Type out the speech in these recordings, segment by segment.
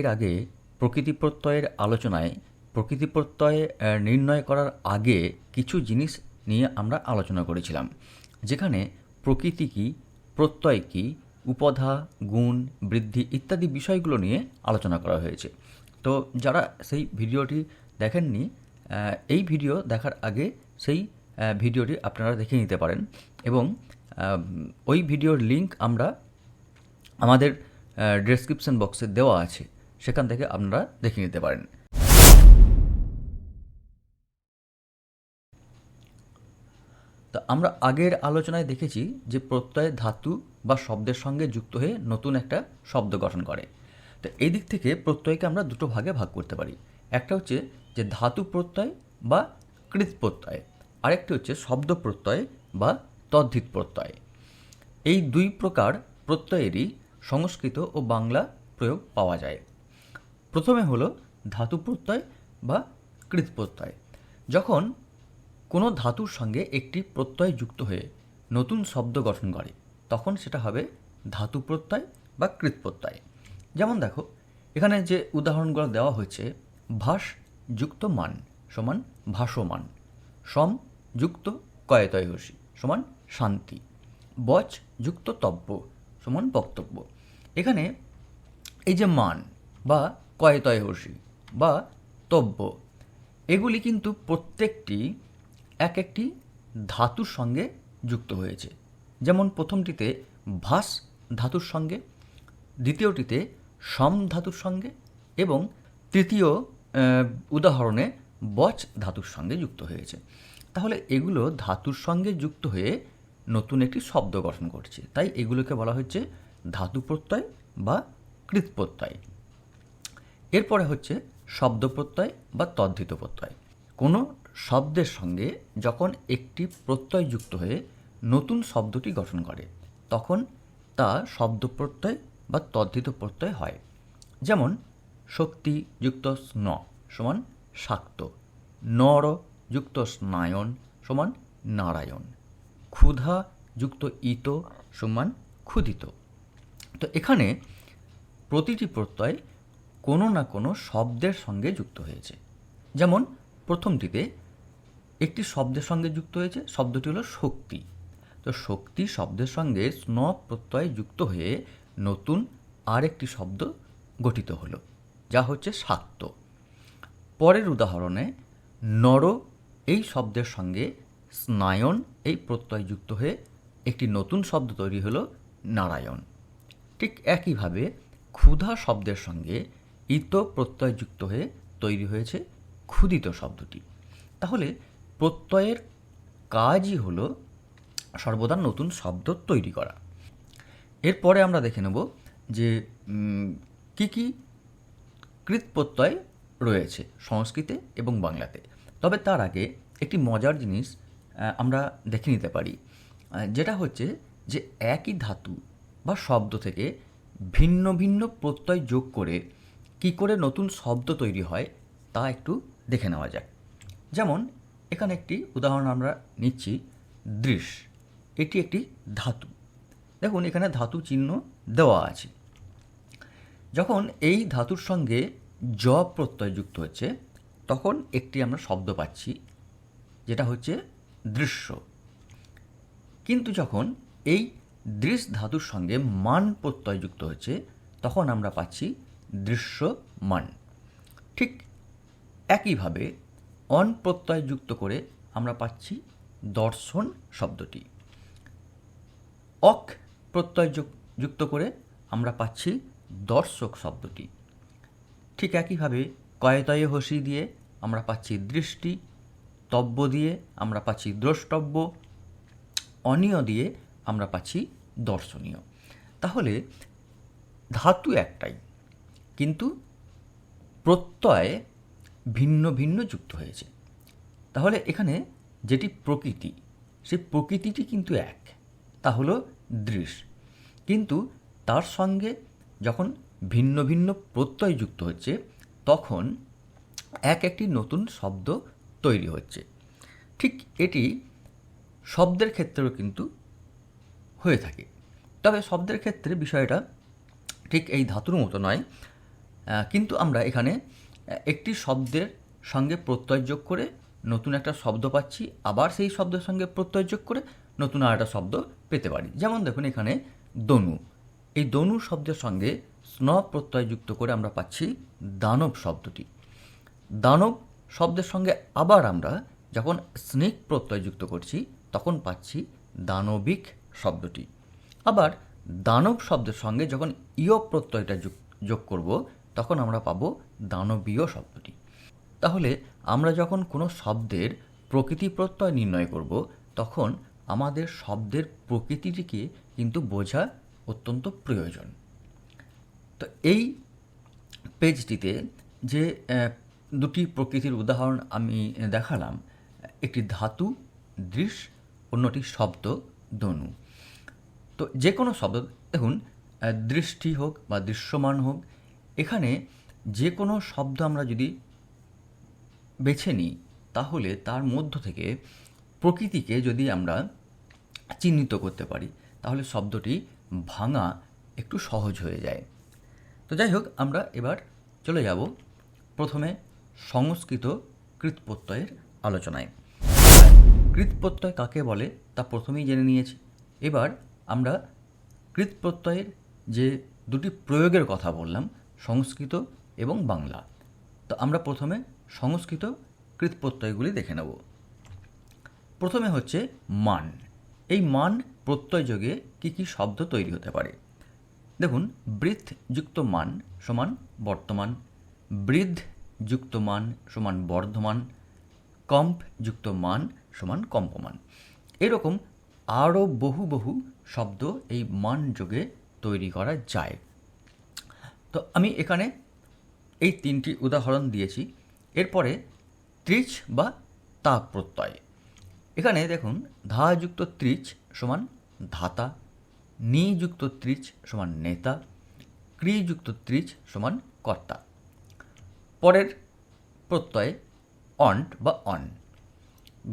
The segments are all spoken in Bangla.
এর আগে প্রকৃতি প্রত্যয়ের আলোচনায় প্রকৃতি প্রত্যয় নির্ণয় করার আগে কিছু জিনিস নিয়ে আমরা আলোচনা করেছিলাম, যেখানে প্রকৃতি কী, প্রত্যয় কী, উপধা, গুণ, বৃদ্ধি ইত্যাদি বিষয়গুলো নিয়ে আলোচনা করা হয়েছে। তো যারা সেই ভিডিওটি দেখেননি, এই ভিডিও দেখার আগে সেই ভিডিওটি আপনারা দেখে নিতে পারেন এবং ওই ভিডিওর লিঙ্ক আমরা আমাদের ডেসক্রিপশন বক্সে দেওয়া আছে, সেখান থেকে আপনারা দেখে নিতে পারেন। তো আমরা আগের আলোচনায় দেখেছি যে প্রত্যয় ধাতু বা শব্দের সঙ্গে যুক্ত হয়ে নতুন একটা শব্দ গঠন করে। তো এই দিক থেকে প্রত্যয়কে আমরা দুটো ভাগে ভাগ করতে পারি। একটা হচ্ছে যে ধাতু প্রত্যয় বা কৃৎ প্রত্যয়, আরেকটি হচ্ছে শব্দ প্রত্যয় বা তদ্ধিত প্রত্যয়। এই দুই প্রকার প্রত্যয়েরই সংস্কৃত ও বাংলা প্রয়োগ পাওয়া যায়। প্রথমে হলো ধাতু প্রত্যয় বা কৃৎ প্রত্যয়। যখন কোনো ধাতুর সঙ্গে একটি প্রত্যয় যুক্ত হয়ে নতুন শব্দ গঠন করে তখন সেটা হবে ধাতু প্রত্যয় বা কৃৎ প্রত্যয়। যেমন দেখো, এখানে যে উদাহরণগুলো দেওয়া হয়েছে, ভাস যুক্ত মান সমান ভাসমান, সম যুক্ত কয়তয়সী সমান শান্তি, বচ যুক্ত তব্য সমান বক্তব্য। এখানে এই যে মান বা কয়তয়সী বা তব্য, এগুলি কিন্তু প্রত্যেকটি এক একটি ধাতুর সঙ্গে যুক্ত হয়েছে। যেমন প্রথমটিতে ভাস ধাতুর সঙ্গে, দ্বিতীয়টিতে সম ধাতুর সঙ্গে এবং তৃতীয় উদাহরণে বচ ধাতুর সঙ্গে যুক্ত হয়েছে। তাহলে এগুলো ধাতুর সঙ্গে যুক্ত হয়ে নতুন একটি শব্দ গঠন করছে, তাই এগুলোকে বলা হচ্ছে ধাতু প্রত্যয় বা কৃৎ প্রত্যয়। এরপরে হচ্ছে শব্দ প্রত্যয় বা তদ্ধিত প্রত্যয়। কোনো শব্দের সঙ্গে যখন একটি প্রত্যয় যুক্ত হয়ে নতুন শব্দটি গঠন করে তখন তা শব্দ প্রত্যয় বা তদ্ধিত প্রত্যয় হয়। যেমন শক্তি যুক্ত স্ন সমান শাক্ত, নর যুক্ত স্নায়ন সমান নারায়ণ, ক্ষুধা যুক্ত ইত সমান ক্ষুধিত। তো এখানে প্রতিটি প্রত্যয় কোনো না কোনো শব্দের সঙ্গে যুক্ত হয়েছে। যেমন প্রথমটিতে একটি শব্দের সঙ্গে যুক্ত হয়েছে, শব্দটি হলো শক্তি। তো শক্তি শব্দের সঙ্গে স্ন প্রত্যয় যুক্ত হয়ে নতুন আরেকটি শব্দ গঠিত হলো, যা হচ্ছে শাক্ত। পরের উদাহরণে নর এই শব্দের সঙ্গে স্নায়ন এই প্রত্যয় যুক্ত হয়ে একটি নতুন শব্দ তৈরি হলো নারায়ণ। ঠিক একইভাবে ক্ষুধা শব্দের সঙ্গে ইত প্রত্যয় যুক্ত হয়ে তৈরি হয়েছে ক্ষুধিত শব্দটি। তাহলে প্রত্যয়ের কাজই হলো সর্বদা নতুন শব্দ তৈরি করা। এরপরে আমরা দেখে নেব যে কী কী কৃৎ প্রত্যয় রয়েছে সংস্কৃতে এবং বাংলাতে। তবে তার আগে একটি মজার জিনিস আমরা দেখে নিতে পারি, যেটা হচ্ছে যে একই ধাতু বা শব্দ থেকে ভিন্ন ভিন্ন প্রত্যয় যোগ করে কী করে নতুন শব্দ তৈরি হয় তা একটু দেখে নেওয়া যাক। যেমন এখানে একটি উদাহরণ আমরা নিচ্ছি, দৃশ। এটি একটি ধাতু। দেখুন এখানে ধাতু চিহ্ন দেওয়া আছে। যখন এই ধাতুর সঙ্গে জ প্রত্যয় যুক্ত হচ্ছে তখন একটি আমরা শব্দ পাচ্ছি, যেটা হচ্ছে দৃশ্য। কিন্তু যখন এই দৃশ ধাতুর সঙ্গে মান প্রত্যয় যুক্ত হচ্ছে তখন আমরা পাচ্ছি দৃশ্যমান। ঠিক একইভাবে অন প্রত্যয় যুক্ত করে আমরা পাচ্ছি দর্শন শব্দটি। অক প্রত্যয় যুক্ত করে আমরা পাচ্ছি দর্শক শব্দটি। ঠিক একইভাবে কয়তয়ে হসি দিয়ে আমরা পাচ্ছি দৃষ্টি, তব্য দিয়ে আমরা পাচ্ছি দ্রষ্টব্য, অনীয় দিয়ে আমরা পাচ্ছি দর্শনীয়। তাহলে ধাতু একটাই, কিন্তু প্রত্যয় ভিন্ন ভিন্ন যুক্ত হয়েছে। তাহলে এখানে যেটি প্রকৃতি, সেই প্রকৃতিটি কিন্তু এক, তা হলো দৃশ। কিন্তু তার সঙ্গে যখন ভিন্ন ভিন্ন প্রত্যয় যুক্ত হচ্ছে তখন এক একটি নতুন শব্দ তৈরি হচ্ছে। ঠিক এটি শব্দের ক্ষেত্রেও কিন্তু হয়ে থাকে। তবে শব্দের ক্ষেত্রে বিষয়টা ঠিক এই ধাতুর মতো নয়। কিন্তু আমরা এখানে একটি শব্দের সঙ্গে প্রত্যয় যোগ করে নতুন একটা শব্দ পাচ্ছি, আবার সেই শব্দের সঙ্গে প্রত্যয় যোগ করে নতুন আর একটা শব্দ পেতে পারি। যেমন দেখুন এখানে দনু, এই দনু শব্দের সঙ্গে স্ন প্রত্যয় যুক্ত করে আমরা পাচ্ছি দানব শব্দটি। দানব শব্দের সঙ্গে আবার আমরা যখন স্নেক প্রত্যয় যুক্ত করছি তখন পাচ্ছি দানবিক শব্দটি। আবার দানব শব্দের সঙ্গে যখন ইয় প্রত্যয়টা যোগ করব তখন আমরা পাবো দানবীয় শব্দটি। তাহলে আমরা যখন কোনো শব্দের প্রকৃতি প্রত্যয় নির্ণয় করব তখন আমাদের শব্দের প্রকৃতিটিকে কিন্তু বোঝা অত্যন্ত প্রয়োজন। তো এই পেজটিতে যে দুটি প্রকৃতির উদাহরণ আমি দেখালাম, একটি ধাতু দৃশ, অন্যটি শব্দ দনু। তো যে কোনো শব্দ দেখুন, দৃষ্টি হোক বা দৃশ্যমান হোক, এখানে যে কোনো শব্দ আমরা যদি বেছে নিই তাহলে তার মধ্য থেকে প্রকৃতিকে যদি আমরা চিহ্নিত করতে পারি তাহলে শব্দটি ভাঙা একটু সহজ হয়ে যায়। তো যাই হোক, আমরা এবার চলে যাব প্রথমে সংস্কৃত কৃৎপ্রত্যয়ের আলোচনায়। কৃৎপ্রত্যয় কাকে বলে তা প্রথমেই জেনে নিয়েছি। এবার আমরা কৃৎপ্রত্যয়ের যে দুটি প্রয়োগের কথা বললাম, সংস্কৃত এবং বাংলা, তো আমরা প্রথমে সংস্কৃত কৃৎপ্রত্যয়গুলি দেখে নেব। প্রথমে হচ্ছে মান। এই মান প্রত্যয় যোগে কী কী শব্দ তৈরি হতে পারে? দেখুন, বৃথ যুক্ত মান সমান বর্তমান, বৃদ্ধ যুক্ত মান সমান বর্ধমান, কম্প যুক্ত মান সমান কম্পমান। এরকম আরও বহু বহু শব্দ এই মান যোগে তৈরি করা যায়। তো আমি এখানে এই তিনটি উদাহরণ দিয়েছি। এরপরে ত্রিচ বা তা প্রত্যয়। এখানে দেখুন, ধা যুক্ত ত্রিচ সমান ধাতা, নি যুক্ত ত্রিচ সমান নেতা, ক্রি যুক্ত ত্রিচ সমান কর্তা। পরের প্রত্যয় অন্ট বা অন।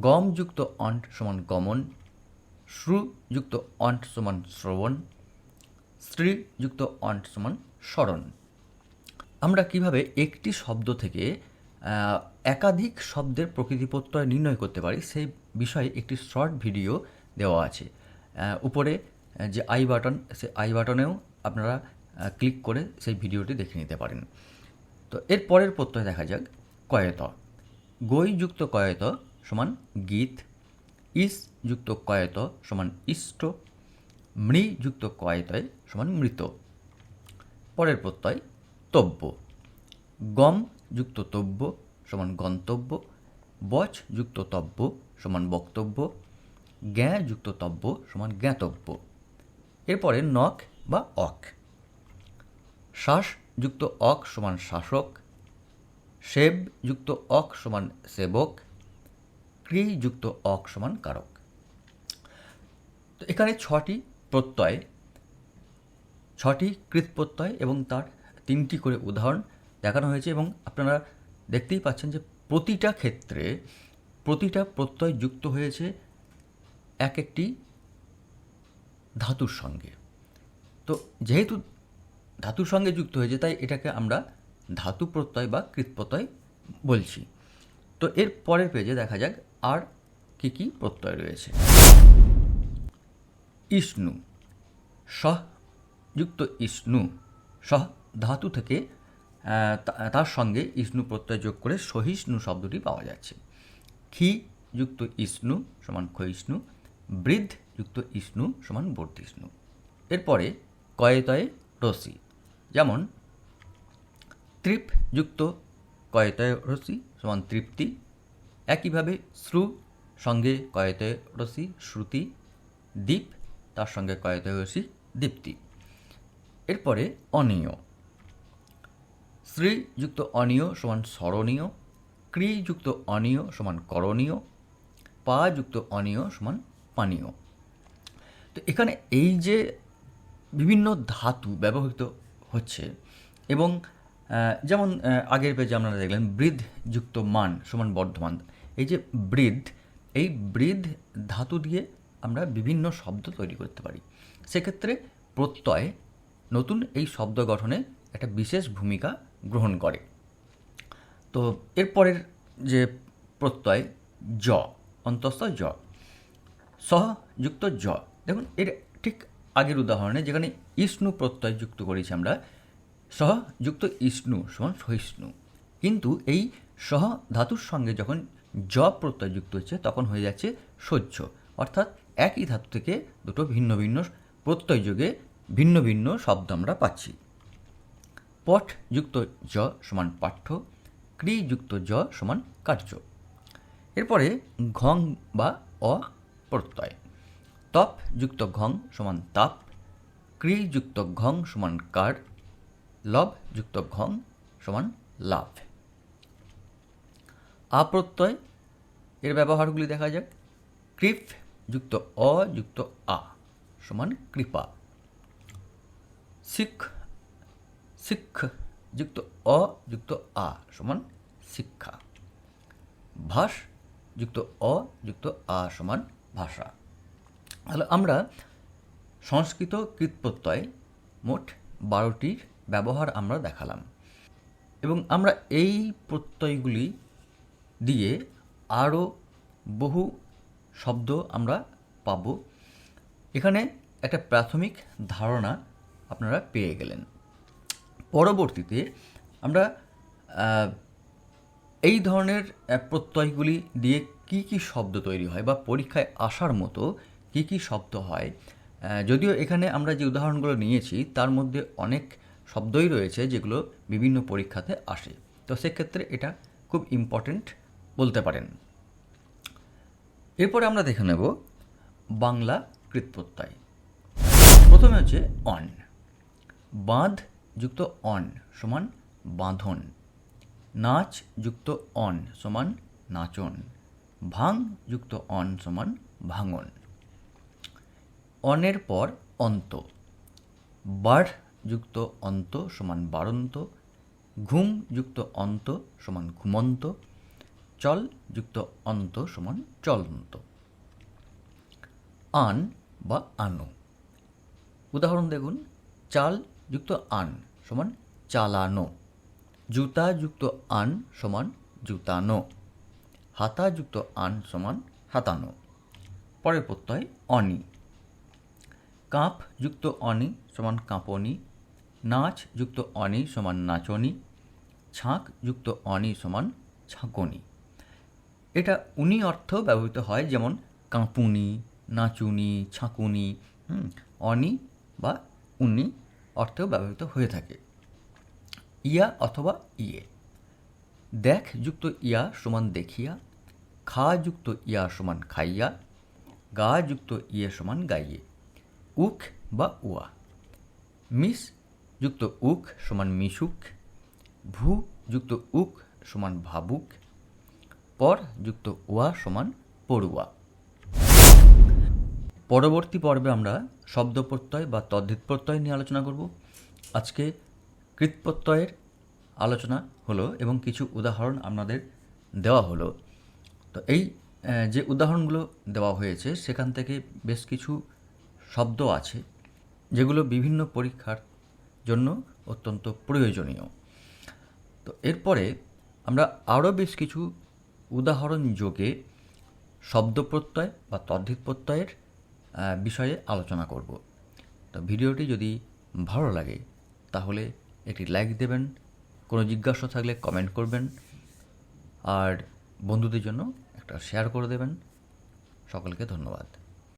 গম যুক্ত অন্ট সমান গমন, শ্রু যুক্ত অন্ট সমান শ্রবণ, স্ত্রী যুক্ত অন্ট সমান স্মরণ। আমরা কিভাবে একটি শব্দ থেকে একাধিক শব্দের প্রকৃতি প্রত্যয় নির্ণয় করতে পারি সেই বিষয়ে একটি শর্ট ভিডিও দেওয়া আছে। উপরে যে আই বাটন, সেই আই বাটনেও আপনারা ক্লিক করে সেই ভিডিওটি দেখে নিতে পারেন। তো এর পরের প্রত্যয় দেখা যাক কয়ত। গই যুক্ত কয়ত সমান গীত, ইস যুক্ত কয়ত সমান ইষ্ট, মৃ যুক্ত কয়তয় সমান মৃত। পরের প্রত্যয় তব্য। গম যুক্ত তব্য সমান গন্তব্য, বচ যুক্ত তব্য সমান বক্তব্য, জ্ঞা যুক্ত তব্য সমান জ্ঞাতব্য। এরপরে নখ বা অক। শ্বাস যুক্ত অক সমান শাসক, সেব যুক্ত অক সমান সেবক, ক্রি যুক্ত অক সমান কারক। তো এখানে ছটি প্রত্যয়, ছটি কৃৎপ্রত্যয় এবং তার তিনটি করে উদাহরণ দেখানো হয়েছে এবং আপনারা দেখতেই পাচ্ছেন যে প্রতিটা ক্ষেত্রে প্রতিটা প্রত্যয় যুক্ত হয়েছে এক একটি ধাতুর সঙ্গে। তো যেহেতু ধাতুর সঙ্গে যুক্ত হয়েছে তাই এটাকে আমরা ধাতু প্রত্যয় বা কৃৎপ্রত্যয় বলছি। তো এর পরের পেজে দেখা যাক আর কি কি প্রত্যয় রয়েছে। ইষ্ণু। সহ যুক্ত ইষ্ণু, সহ ধাতু থেকে তার সঙ্গে ইষ্ণু প্রত্যয় যোগ করে সহিষ্ণু শব্দটি পাওয়া যাচ্ছে। ক্ষি যুক্ত ইষ্ণু সমান ক্ষয়িষ্ণু, বৃদ্ধ যুক্ত ইষ্ণু সমান বর্ধিষ্ণু। এরপরে কয়তয়ে রসি, যেমন তৃপ যুক্ত কয়তয়ে রসি সমান তৃপ্তি। একইভাবে শ্রু সঙ্গে কয়তয়ে রসি শ্রুতি, দীপ তার সঙ্গে কয়তয়ে রসি দীপ্তি। এরপরে অনীয়। শ্রী যুক্ত অনীয় সমান স্মরণীয়, ক্রি যুক্ত অনীয় সমান করণীয়, পা যুক্ত অনীয় সমান পানীয়। তো এখানে এই যে বিভিন্ন ধাতু ব্যবহৃত হচ্ছে এবং যেমন আগের পেজে আপনারা দেখলেন বৃদ্ধ যুক্ত মান সমান বর্ধমান। এই যে বৃদ্ধ, এই বৃদ্ধ ধাতু দিয়ে আমরা বিভিন্ন শব্দ তৈরি করতে পারি। সেক্ষেত্রে প্রত্যয় নতুন এই শব্দ গঠনে একটা বিশেষ ভূমিকা গ্রহণ করে। তো এরপরের যে প্রত্যয় জ, অন্তঃস্থ জ, সহ যুক্ত জ। দেখুন এর ঠিক আগের উদাহরণে যেখানে ইষ্ণু প্রত্যয় যুক্ত করেছি আমরা, সহ যুক্ত ইষ্ণু সমান সহিষ্ণু, কিন্তু এই সহ ধাতুর সঙ্গে যখন জ প্রত্যয় যুক্ত হচ্ছে তখন হয়ে যাচ্ছে সহ্য, অর্থাৎ একই ধাতু থেকে দুটো ভিন্ন ভিন্ন প্রত্যয় যোগে ভিন্ন ভিন্ন শব্দ আমরা পাচ্ছি। পঠ যুক্ত জ সমান পাঠ্য, ক্রি যুক্ত জ সমান কার্য। এরপরে ঘং বা অ প্রত্যয়, তপ যুক্ত ঘং সমান তাপ, ক্রি যুক্ত ঘং সমান কার, লব যুক্ত ঘং সমান লাভ। আপ্রত্যয় এর ব্যবহারগুলি দেখা যাক। কৃপ যুক্ত অ যুক্ত আ সমান কৃপা, শিখ শিক্ষ যুক্ত অ যুক্ত আ সমান শিক্ষা, ভাস যুক্ত অ যুক্ত আ সমান ভাষা। তাহলে আমরা সংস্কৃত কৃত প্রত্যয় মোট 12টির ব্যবহার আমরা দেখালাম, এবং আমরা এই প্রত্যয়গুলি দিয়ে আরও বহু শব্দ আমরা পাব। এখানে একটা প্রাথমিক ধারণা আপনারা পেয়ে গেলেন। পরবর্তীতে আমরা এই ধরনের প্রত্যয়গুলি দিয়ে কি কি শব্দ তৈরি হয় বা পরীক্ষায় আসার মতো কি কি শব্দ হয়, যদিও এখানে আমরা যে উদাহরণগুলো নিয়েছি তার মধ্যে অনেক শব্দই রয়েছে যেগুলো বিভিন্ন পরীক্ষাতে আসে, তো সেক্ষেত্রে এটা খুব ইম্পর্টেন্ট বলতে পারেন। এরপরে আমরা দেখে নেব বাংলা কৃৎপ্রত্যয়। প্রথমে হচ্ছে অন, বাঁধ যুক্ত অন সমান বাঁধন, নাচ যুক্ত অন সমান নাচন, ভাঙ যুক্ত অন সমান ভাঙন। অনের পর অন্ত, বাঢ় যুক্ত অন্ত সমান বাড়ন্ত, ঘুম যুক্ত অন্ত সমান ঘুমন্ত, চল যুক্ত অন্ত সমান চলন্ত। আন বা আনো, উদাহরণ দেখুন, চাল যুক্ত আন সমান চালানো, জুতা যুক্ত আন সমান জুতানো, হাতা যুক্ত আন সমান হাতানো। পরের প্রত্যয় অনি, কাঁপ যুক্ত অনি সমান কাঁপনি, নাচ যুক্ত অনি সমান নাচনি, ছাঁক যুক্ত অনি সমান ছাঁকনি। এটা উনি অর্থেও ব্যবহৃত হয়, যেমন কাঁপুনি, নাচুনি, ছাঁকুনি, অনি বা উনি অর্থেও ব্যবহৃত হয়ে থাকে। ইয়া অথবা ইয়ে, দেখ যুক্ত ইয়া সমান দেখিয়া, খা যুক্ত ইয়া সমান খাইয়া, গা যুক্ত ইয়ে সমান গাইয়ে। উখ বা উয়া, মিস যুক্ত উখ সমান মিশুক, ভু যুক্ত উক সমান ভাবুক, পর যুক্ত ওয়া সমান পড়ুয়া। পরবর্তী পর্বে আমরা শব্দ প্রত্যয় বা তদ্ধিত প্রত্যয় নিয়ে আলোচনা করব। আজকে কৃৎপ্রত্যয়ের আলোচনা হলো এবং কিছু উদাহরণ আপনাদের দেওয়া হলো। তো এই যে উদাহরণগুলো দেওয়া হয়েছে সেখান থেকে বেশ কিছু শব্দ আছে যেগুলো বিভিন্ন পরীক্ষার জন্য অত্যন্ত প্রয়োজনীয়। তো এরপরে আমরা আরও বেশ কিছু উদাহরণ যোগে শব্দ প্রত্যয় বা তদ্ধিত প্রত্যয়ের বিষয়ে আলোচনা করব। তো ভিডিওটি যদি ভালো লাগে তাহলে একটি লাইক দেবেন, কোনো জিজ্ঞাসা থাকলে কমেন্ট করবেন, আর বন্ধুদের জন্য একটা শেয়ার করে দেবেন। সকলকে ধন্যবাদ।